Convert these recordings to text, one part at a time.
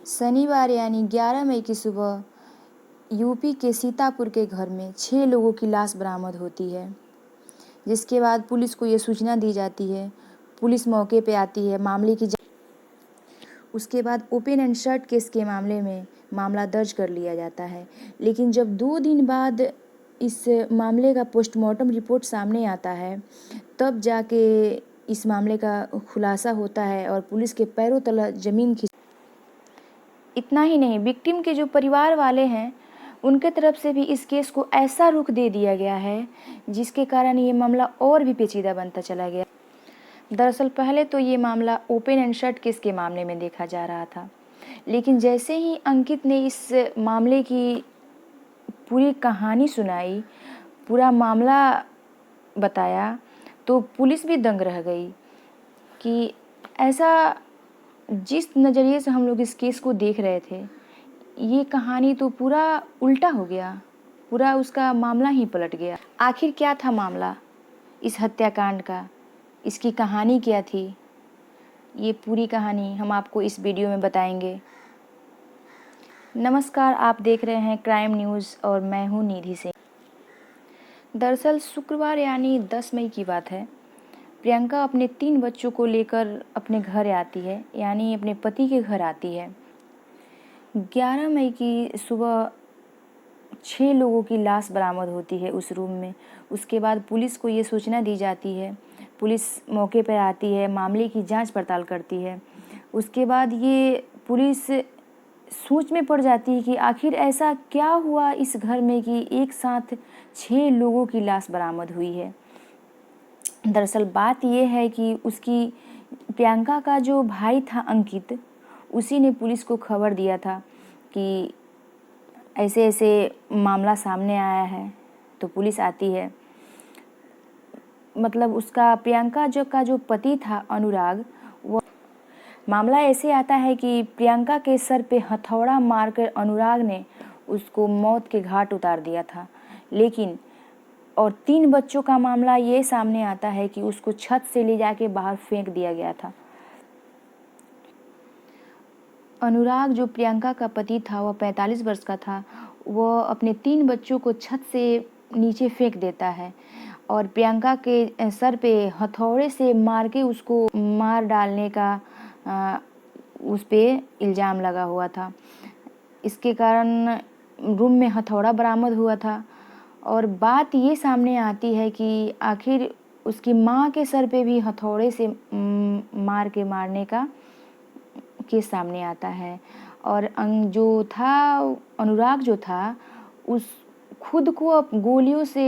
शनिवार यानी 11 मई की सुबह यूपी के सीतापुर के घर में 6 लोगों की लाश बरामद होती है, जिसके बाद पुलिस को ये सूचना दी जाती है। पुलिस मौके पे आती है, मामले की उसके बाद ओपन एंड शट केस के मामले में मामला दर्ज कर लिया जाता है। लेकिन जब 2 दिन बाद इस मामले का पोस्टमार्टम रिपोर्ट सामने आता है, तब जाके इस मामले का खुलासा होता है और पुलिस के पैरों तले ज़मीन खिसक। इतना ही नहीं, विक्टिम के जो परिवार वाले हैं उनके तरफ से भी इस केस को ऐसा रुख दे दिया गया है जिसके कारण ये मामला और भी पेचीदा बनता चला गया। दरअसल पहले तो ये मामला ओपन एंड शट केस के मामले में देखा जा रहा था, लेकिन जैसे ही अंकित ने इस मामले की पूरी कहानी सुनाई, पूरा मामला बताया, तो पुलिस भी दंग रह गई कि ऐसा जिस नज़रिए से हम लोग इस केस को देख रहे थे, ये कहानी तो पूरा उल्टा हो गया, पूरा उसका मामला ही पलट गया। आखिर क्या था मामला इस हत्याकांड का, इसकी कहानी क्या थी, ये पूरी कहानी हम आपको इस वीडियो में बताएंगे। नमस्कार, आप देख रहे हैं क्राइम न्यूज़ और मैं हूँ निधि सिंह। दरअसल शुक्रवार यानी 10 मई की बात है। प्रियंका अपने 3 बच्चों को लेकर अपने घर आती है, यानी अपने पति के घर आती है। 11 मई की सुबह 6 लोगों की लाश बरामद होती है उस रूम में। उसके बाद पुलिस को ये सूचना दी जाती है, पुलिस मौके पर आती है, मामले की जांच पड़ताल करती है। उसके बाद ये पुलिस सोच में पड़ जाती है कि आखिर ऐसा क्या हुआ इस घर में कि एक साथ 6 लोगों की लाश बरामद हुई है। दरअसल बात यह है कि उसकी प्रियंका का जो भाई था अंकित, उसी ने पुलिस को खबर दिया था कि ऐसे ऐसे मामला सामने आया है। तो पुलिस आती है, मतलब उसका प्रियंका जो पति था अनुराग, वो मामला ऐसे आता है कि प्रियंका के सर पे हथौड़ा मारकर अनुराग ने उसको मौत के घाट उतार दिया था। लेकिन और 3 बच्चों का मामला ये सामने आता है कि उसको छत से ले जाके बाहर फेंक दिया गया था। अनुराग जो प्रियंका का पति था, वह 45 वर्ष का था। वह अपने 3 बच्चों को छत से नीचे फेंक देता है और प्रियंका के सर पे हथौड़े से मार के उसको मार डालने का उस पे इल्ज़ाम लगा हुआ था। इसके कारण रूम में हथौड़ा बरामद हुआ था। और बात ये सामने आती है कि आखिर उसकी माँ के सर पे भी हथौड़े से मार के मारने का केस सामने आता है। और जो था अनुराग जो था, उस खुद को गोलियों से,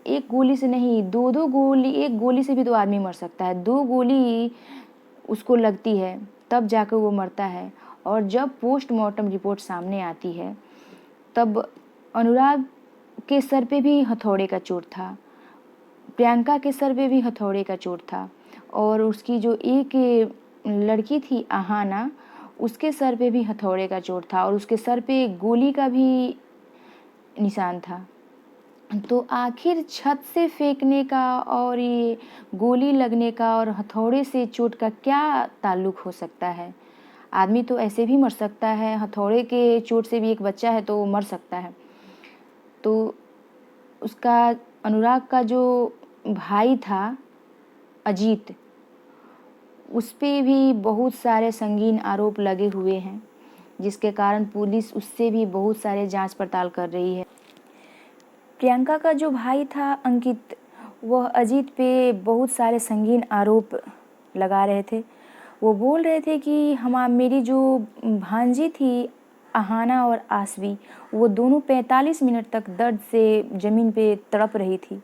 एक गोली से नहीं, 2-2 गोली, एक गोली से भी तो आदमी मर सकता है, 2 गोली उसको लगती है तब जाकर वो मरता है। और जब पोस्टमार्टम रिपोर्ट सामने आती है, तब अनुराग के सर पे भी हथौड़े का चोट था, प्रियंका के सर पे भी हथौड़े का चोट था, और उसकी जो एक लड़की थी आहाना, उसके सर पे भी हथौड़े का चोट था और उसके सर पे गोली का भी निशान था। तो आखिर छत से फेंकने का और ये गोली लगने का और हथौड़े से चोट का क्या ताल्लुक़ हो सकता है? आदमी तो ऐसे भी मर सकता है, हथौड़े के चोट से भी एक बच्चा है तो वो मर सकता है। तो उसका अनुराग का जो भाई था अजीत, उस पे भी बहुत सारे संगीन आरोप लगे हुए हैं, जिसके कारण पुलिस उससे भी बहुत सारे जांच पड़ताल कर रही है। प्रियंका का जो भाई था अंकित, वह अजीत पे बहुत सारे संगीन आरोप लगा रहे थे। वो बोल रहे थे कि मेरी जो भांजी थी आहाना और आसवी, वो दोनों 45 मिनट तक दर्द से ज़मीन पे तड़प रही थी,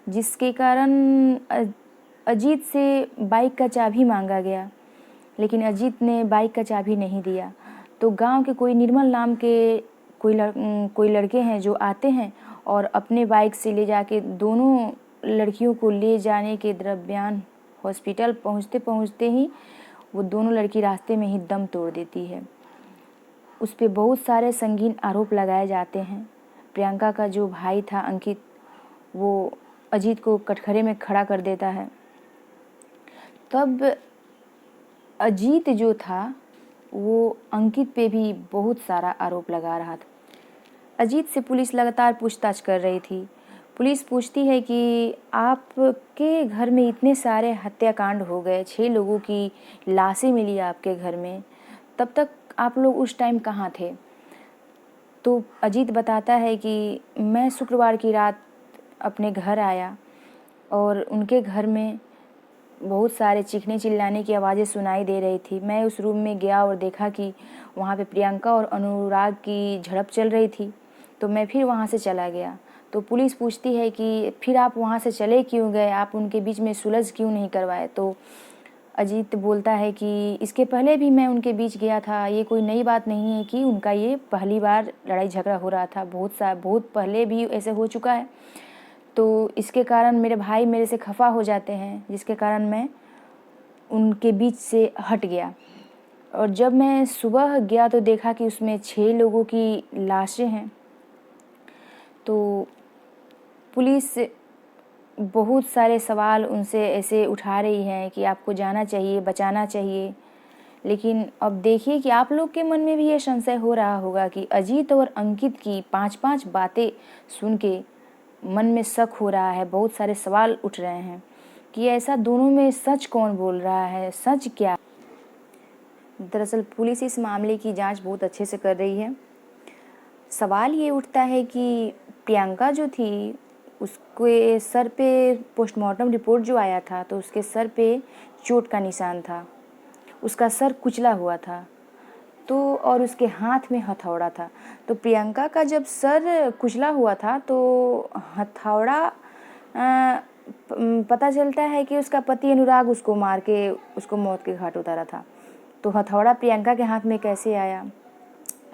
जिसके कारण अजीत से बाइक का चाबी मांगा गया, लेकिन अजीत ने बाइक का चाबी नहीं दिया। तो गांव के कोई निर्मल नाम के कोई लड़के हैं जो आते हैं और अपने बाइक से ले जाके दोनों लड़कियों को ले जाने के दरमियान हॉस्पिटल पहुंचते ही वो दोनों लड़की रास्ते में ही दम तोड़ देती है। उस पे बहुत सारे संगीन आरोप लगाए जाते हैं। प्रियंका का जो भाई था अंकित, वो अजीत को कटघरे में खड़ा कर देता है। तब अजीत जो था वो अंकित पे भी बहुत सारा आरोप लगा रहा था। अजीत से पुलिस लगातार पूछताछ कर रही थी। पुलिस पूछती है कि आपके घर में इतने सारे हत्याकांड हो गए, 6 लोगों की लाशें मिली आपके घर में, तब तक आप लोग उस टाइम कहाँ थे? तो अजीत बताता है कि मैं शुक्रवार की रात अपने घर आया और उनके घर में बहुत सारे चीखने चिल्लाने की आवाज़ें सुनाई दे रही थी। मैं उस रूम में गया और देखा कि वहाँ पे प्रियंका और अनुराग की झड़प चल रही थी, तो मैं फिर वहाँ से चला गया। तो पुलिस पूछती है कि फिर आप वहाँ से चले क्यों गए, आप उनके बीच में सुलझ क्यों नहीं करवाए? तो अजीत बोलता है कि इसके पहले भी मैं उनके बीच गया था, ये कोई नई बात नहीं है कि उनका ये पहली बार लड़ाई झगड़ा हो रहा था, बहुत पहले भी ऐसे हो चुका है। तो इसके कारण मेरे भाई मेरे से खफा हो जाते हैं, जिसके कारण मैं उनके बीच से हट गया। और जब मैं सुबह गया तो देखा कि उसमें 6 लोगों की लाशें हैं। तो पुलिस बहुत सारे सवाल उनसे ऐसे उठा रही है कि आपको जाना चाहिए, बचाना चाहिए। लेकिन अब देखिए कि आप लोग के मन में भी ये संशय हो रहा होगा कि अजीत और अंकित की 5-5 बातें सुन के मन में शक हो रहा है, बहुत सारे सवाल उठ रहे हैं कि ऐसा दोनों में सच कौन बोल रहा है, सच क्या? दरअसल पुलिस इस मामले की जांच बहुत अच्छे से कर रही है। सवाल ये उठता है कि प्रियंका जो थी, उसके सर पे पोस्टमार्टम रिपोर्ट जो आया था तो उसके सर पे चोट का निशान था, उसका सर कुचला हुआ था, तो और उसके हाथ में हथौड़ा था। तो प्रियंका का जब सर कुचला हुआ था तो हथौड़ा पता चलता है कि उसका पति अनुराग उसको मार के उसको मौत के घाट उतारा था। तो हथौड़ा प्रियंका के हाथ में कैसे आया?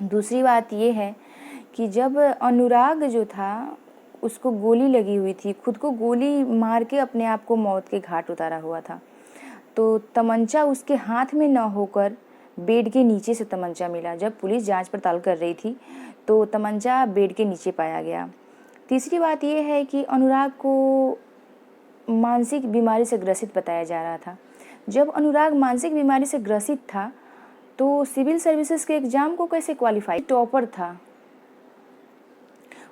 दूसरी बात ये है कि जब अनुराग जो था उसको गोली लगी हुई थी, खुद को गोली मार के अपने आप को मौत के घाट उतारा हुआ था, तो तमंचा उसके हाथ में न होकर बेड के नीचे से तमंचा मिला। जब पुलिस जांच पड़ताल कर रही थी तो तमंचा बेड के नीचे पाया गया। तीसरी बात यह है कि अनुराग को मानसिक बीमारी से ग्रसित बताया जा रहा था। जब अनुराग मानसिक बीमारी से ग्रसित था तो सिविल सर्विसेज के एग्ज़ाम को कैसे क्वालिफाई? टॉपर था,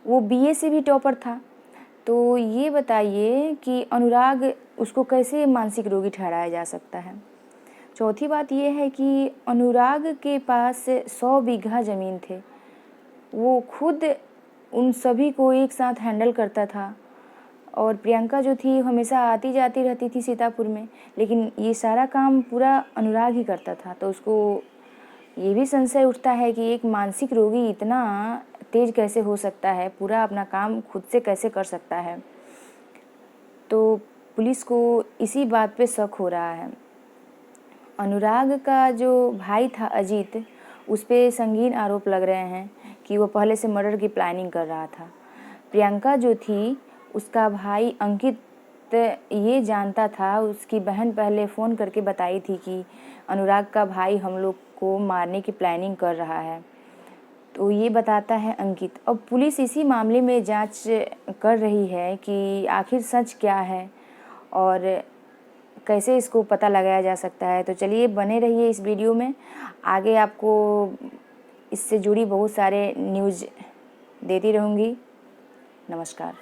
वो बीए से भी टॉपर था। तो ये बताइए कि अनुराग उसको कैसे मानसिक रोगी ठहराया जा सकता है? चौथी बात ये है कि अनुराग के पास 100 बीघा ज़मीन थे, वो खुद उन सभी को एक साथ हैंडल करता था और प्रियंका जो थी हमेशा आती जाती रहती थी सीतापुर में, लेकिन ये सारा काम पूरा अनुराग ही करता था। तो उसको ये भी संशय उठता है कि एक मानसिक रोगी इतना तेज कैसे हो सकता है, पूरा अपना काम खुद से कैसे कर सकता है? तो पुलिस को इसी बात पे शक हो रहा है। अनुराग का जो भाई था अजीत, उस पे संगीन आरोप लग रहे हैं कि वो पहले से मर्डर की प्लानिंग कर रहा था। प्रियंका जो थी, उसका भाई अंकित ये जानता था, उसकी बहन पहले फ़ोन करके बताई थी कि अनुराग का भाई हम लोग को मारने की प्लानिंग कर रहा है, तो ये बताता है अंकित। अब पुलिस इसी मामले में जांच कर रही है कि आखिर सच क्या है और कैसे इसको पता लगाया जा सकता है। तो चलिए बने रहिए इस वीडियो में, आगे आपको इससे जुड़ी बहुत सारे न्यूज़ देती रहूँगी। नमस्कार।